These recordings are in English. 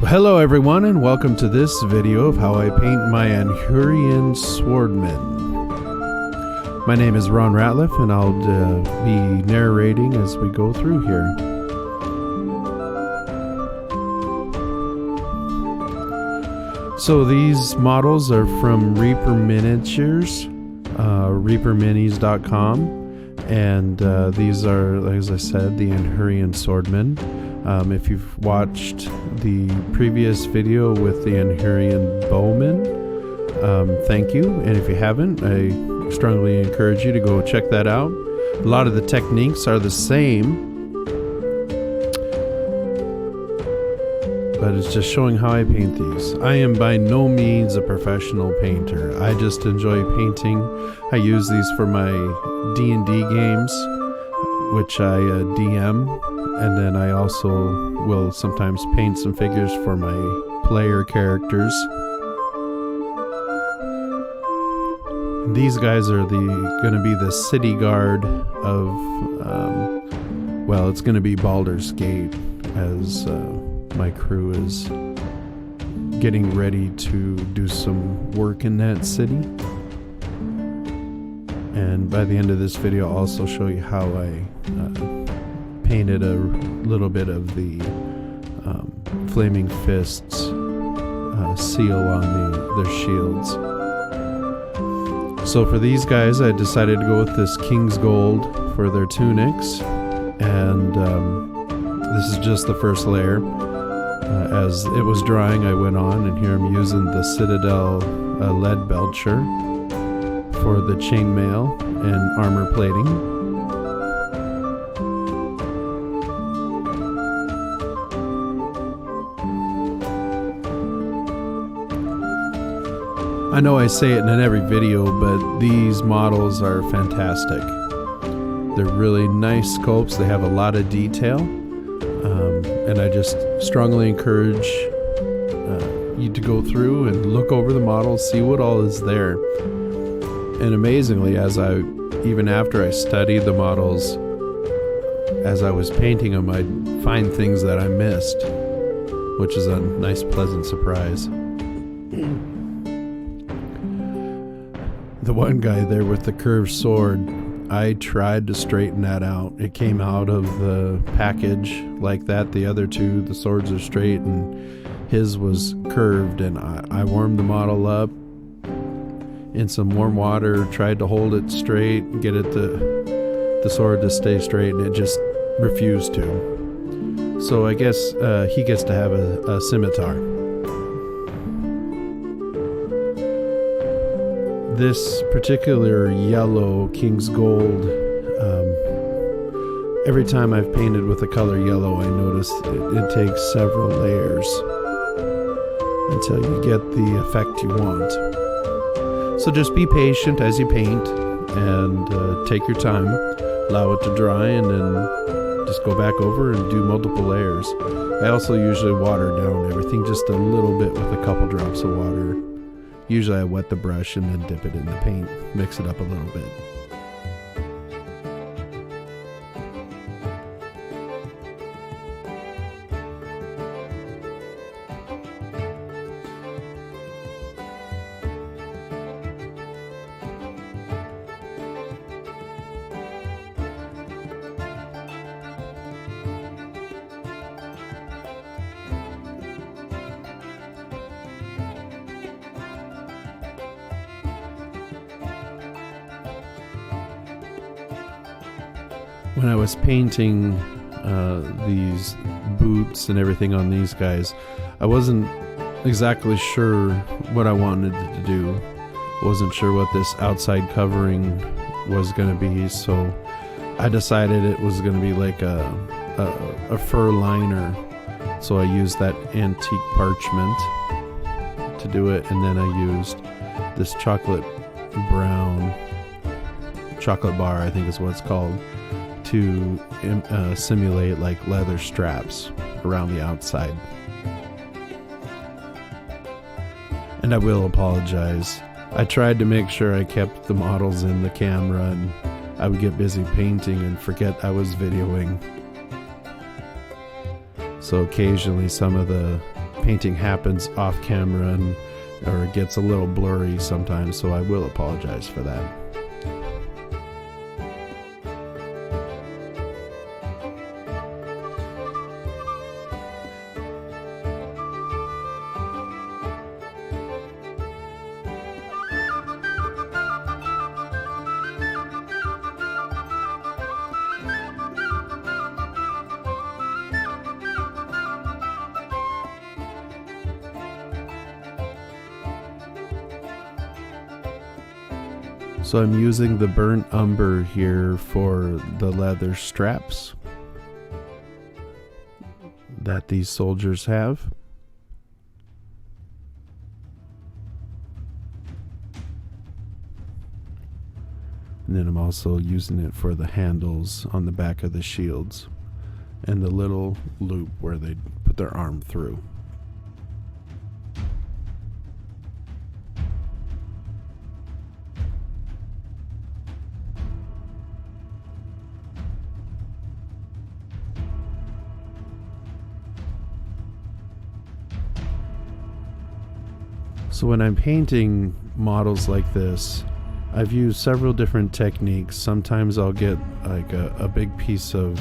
Hello everyone, and welcome to this video of how I paint my Anhurian Swordsman. My name is Ron Ratliff, and I'll be narrating as we go through here. So these models are from Reaper Miniatures, reaperminis.com, and these are, as I said, the Anhurian Swordsman. If you've watched the previous video with the Anhurian Bowman, thank you. And if you haven't, I strongly encourage you to go check that out. A lot of the techniques are the same, but it's just showing how I paint these. I am by no means a professional painter. I just enjoy painting. I use these for my D&D games, which I DM. And then I also will sometimes paint some figures for my player characters. These guys are going to be the city guard of, well, it's going to be Baldur's Gate, as my crew is getting ready to do some work in that city. And by the end of this video, I'll also show you how I painted a little bit of the Flaming Fists seal on their shields. So for these guys, I decided to go with this King's Gold for their tunics, and this is just the first layer. As it was drying, I went on, and here I'm using the Citadel lead belcher for the chainmail and armor plating. I know I say it in every video, but these models are fantastic. They're really nice sculpts. They have a lot of detail, and I just strongly encourage you to go through and look over the models, see what all is there. And amazingly, even after I studied the models, as I was painting them, I'd find things that I missed, which is a nice, pleasant surprise. The one guy there with the curved sword, I tried to straighten that out. It came out of the package like that. The other two, the swords are straight, and his was curved, and I warmed the model up in some warm water, tried to hold it straight, get it the sword to stay straight, and it just refused to. So I guess he gets to have a scimitar. This particular yellow King's Gold, every time I've painted with the color yellow, I notice it takes several layers until you get the effect you want. So just be patient as you paint, and take your time, allow it to dry, and then just go back over and do multiple layers. I also usually water down everything just a little bit with a couple drops of water. Usually I wet the brush and then dip it in the paint, mix it up a little bit. When I was painting these boots and everything on these guys, I wasn't exactly sure what I wanted to do. Wasn't sure what this outside covering was going to be, so I decided it was going to be like a fur liner. So I used that antique parchment to do it, and then I used this chocolate bar, I think is what it's called, to simulate like leather straps around the outside. And I will apologize. I tried to make sure I kept the models in the camera, and I would get busy painting and forget I was videoing. So occasionally some of the painting happens off camera or it gets a little blurry sometimes, so I will apologize for that. So I'm using the burnt umber here for the leather straps that these soldiers have. And then I'm also using it for the handles on the back of the shields and the little loop where they put their arm through. So when I'm painting models like this, I've used several different techniques. Sometimes I'll get like a big piece of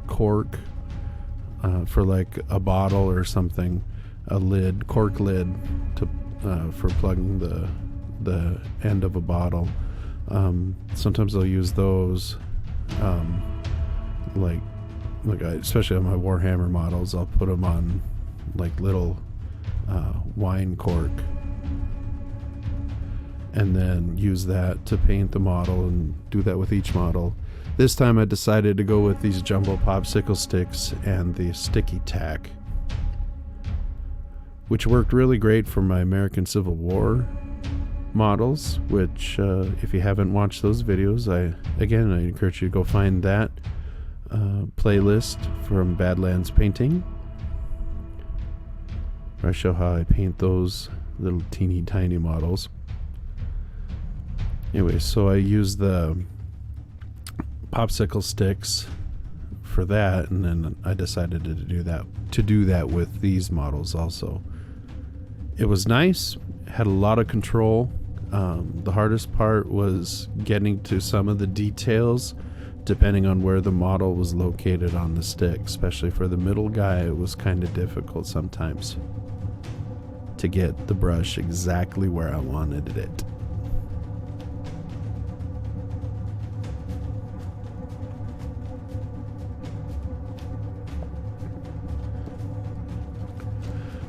cork for like a bottle or something, a lid, cork lid to for plugging the end of a bottle. Sometimes I'll use those, especially on my Warhammer models, I'll put them on like little wine cork and then use that to paint the model, and do that with each model. This time I decided to go with these jumbo popsicle sticks and the sticky tack, which worked really great for my American Civil War models, which if you haven't watched those videos, I encourage you to go find that playlist from Badlands Painting, where I show how I paint those little teeny tiny models. Anyway, so I use the popsicle sticks for that, and then I decided to do that with these models also. It was nice, had a lot of control. The hardest part was getting to some of the details depending on where the model was located on the stick. Especially for the middle guy, it was kind of difficult sometimes to get the brush exactly where I wanted it.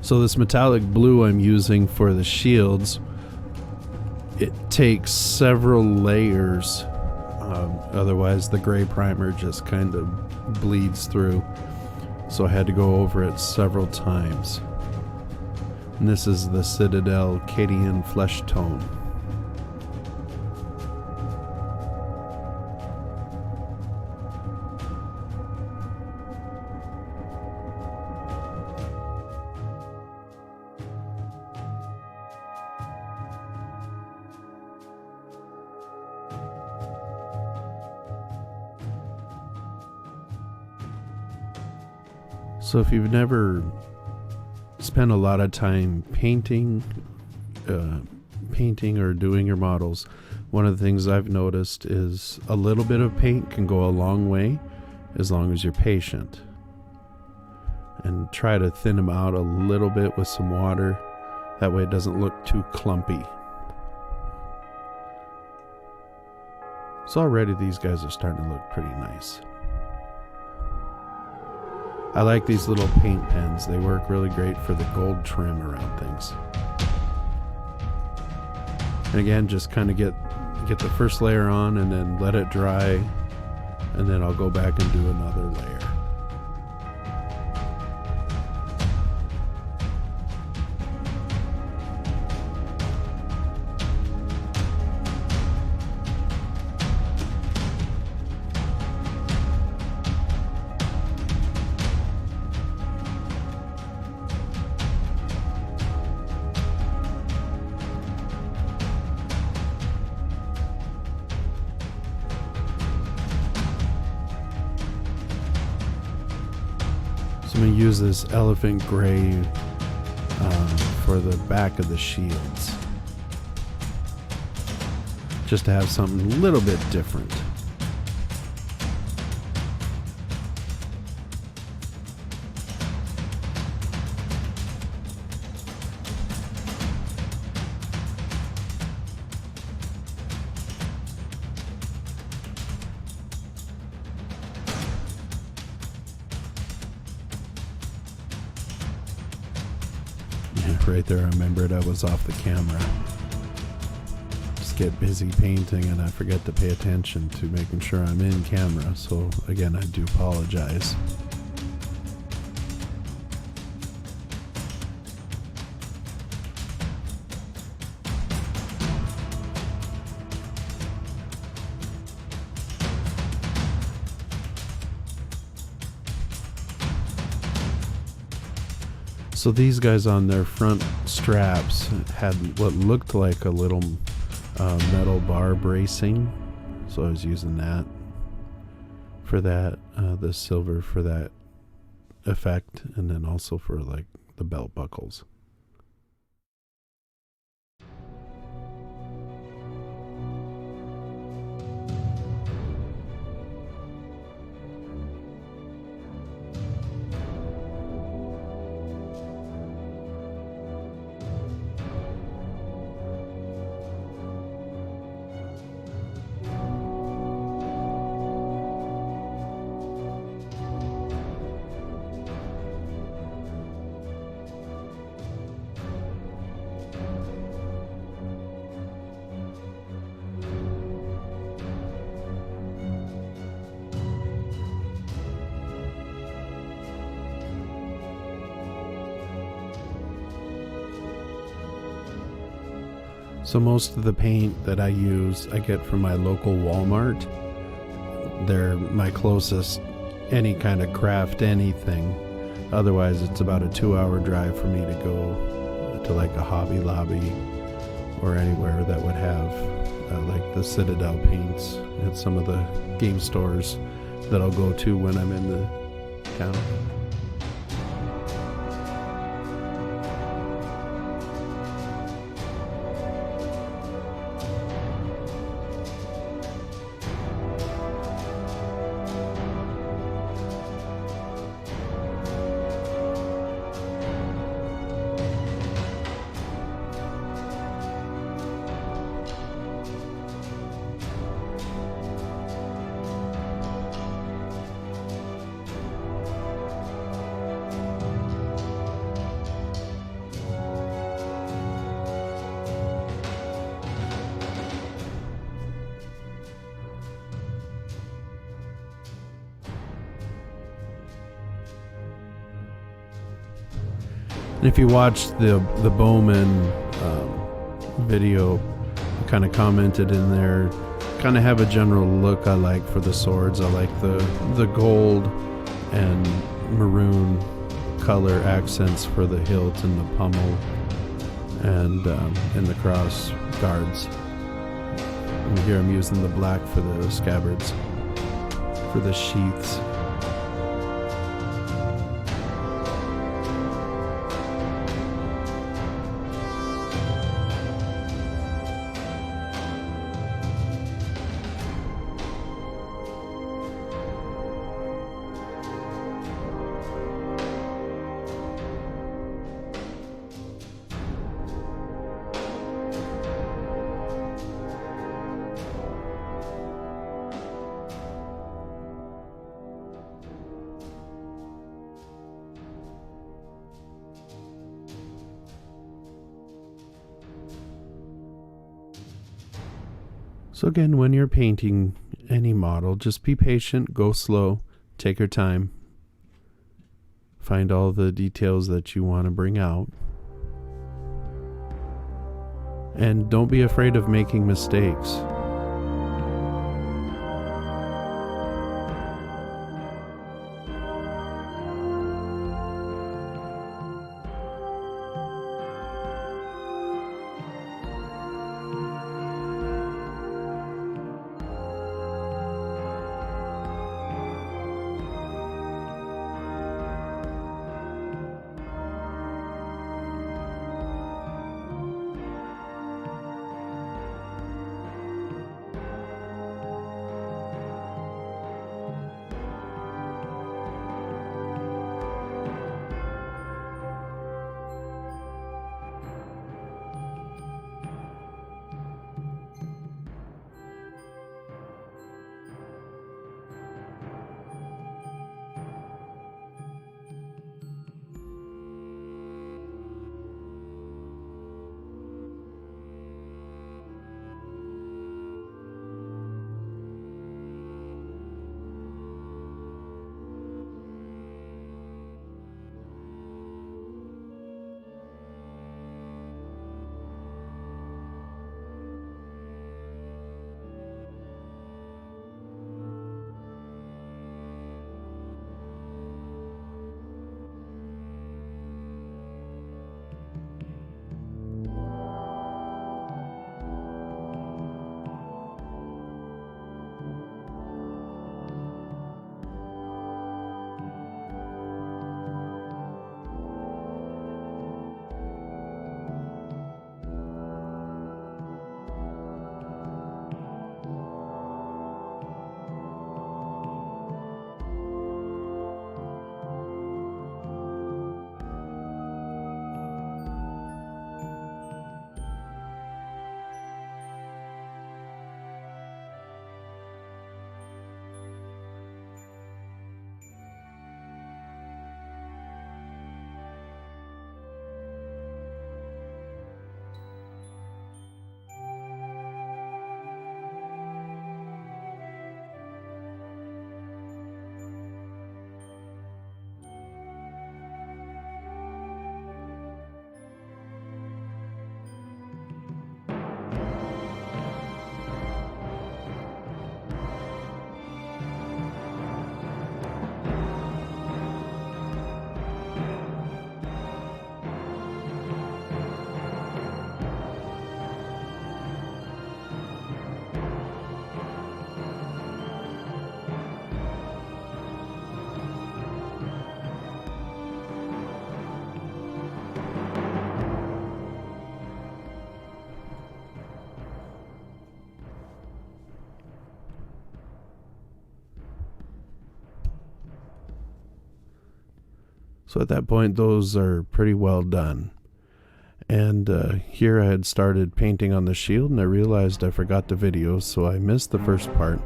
So this metallic blue I'm using for the shields, it takes several layers, otherwise the gray primer just kind of bleeds through. So I had to go over it several times. And this is the Citadel Cadian Flesh Tone. So if you've never spent a lot of time painting or doing your models, one of the things I've noticed is a little bit of paint can go a long way as long as you're patient. And try to thin them out a little bit with some water. That way it doesn't look too clumpy. So already these guys are starting to look pretty nice. I like these little paint pens. They work really great for the gold trim around things. And again, just kind of get the first layer on and then let it dry, and then I'll go back and do another layer. I'm going to use this elephant gray for the back of the shields, just to have something a little bit different. Right there, I remembered I was off the camera. Just get busy painting and I forget to pay attention to making sure I'm in camera. So again, I do apologize. So these guys on their front straps had what looked like a little metal bar bracing. So I was using that for that, the silver for that effect, and then also for like the belt buckles. So most of the paint that I use, I get from my local Walmart. They're my closest any kind of craft anything. Otherwise, it's about a 2-hour drive for me to go to like a Hobby Lobby or anywhere that would have like the Citadel paints at some of the game stores that I'll go to when I'm in the town. And if you watch the Bowman video, I kind of commented in there, kind of have a general look I like for the swords. I like the gold and maroon color accents for the hilt and the pommel and the cross guards. And here I'm using the black for the scabbards, for the sheaths. So again, when you're painting any model, just be patient, go slow, take your time, find all the details that you want to bring out, and don't be afraid of making mistakes. So at that point, those are pretty well done. And here I had started painting on the shield, and I realized I forgot the video, so I missed the first part.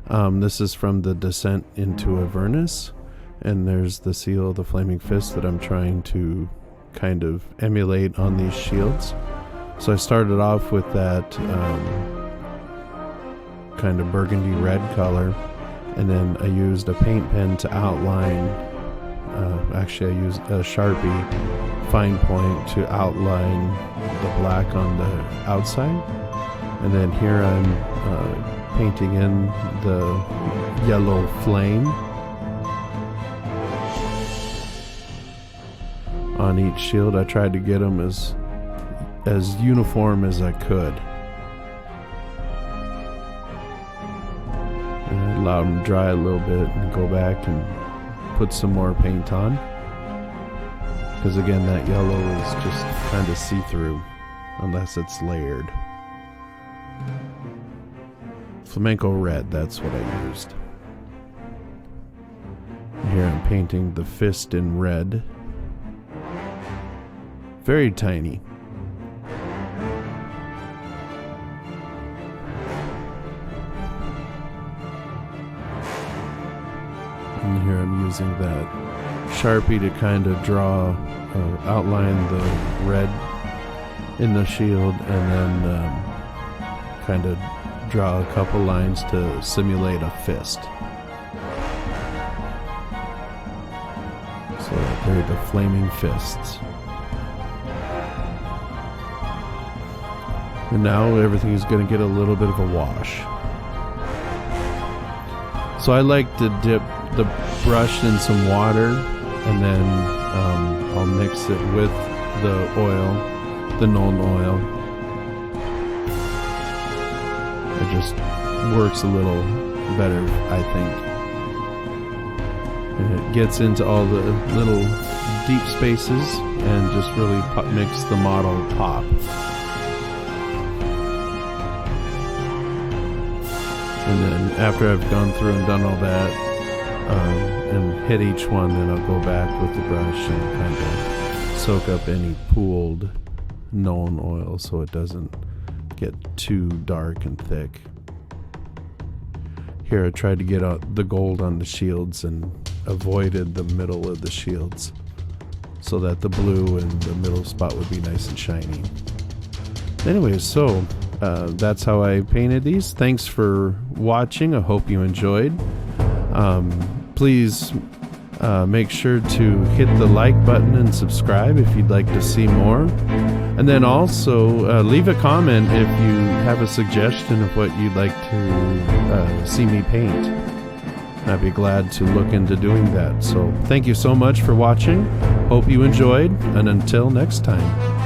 This is from the Descent into Avernus, and there's the seal of the Flaming Fist that I'm trying to kind of emulate on these shields. So I started off with that kind of burgundy red color, and then I used a paint pen to outline. Actually, I used a Sharpie fine point to outline the black on the outside, and then here I'm painting in the yellow flame on each shield. I tried to get them as uniform as I could, and I allowed them to dry a little bit and go back and put some more paint on, because again, that yellow is just kind of see-through unless it's layered. Flamenco red, that's what I used. Here I'm painting the fist in red. Very tiny. And here I'm using that Sharpie to kind of draw, outline the red in the shield, and then kind of draw a couple lines to simulate a fist. So they're the flaming fists. And now everything is going to get a little bit of a wash. So I like to dip the brush in some water, and then I'll mix it with the oil, the Nuln oil. It just works a little better, I think. And it gets into all the little deep spaces and just really makes the model pop. And then after I've gone through and done all that, and hit each one, then I'll go back with the brush and kind of soak up any pooled Nuln oil so it doesn't get too dark and thick. Here I tried to get out the gold on the shields and avoided the middle of the shields so that the blue and the middle spot would be nice and shiny. Anyways, so that's how I painted these. Thanks for watching. I hope you enjoyed. Please make sure to hit the like button and subscribe if you'd like to see more. And then also leave a comment if you have a suggestion of what you'd like to see me paint. I'd be glad to look into doing that. So thank you so much for watching. Hope you enjoyed, and until next time.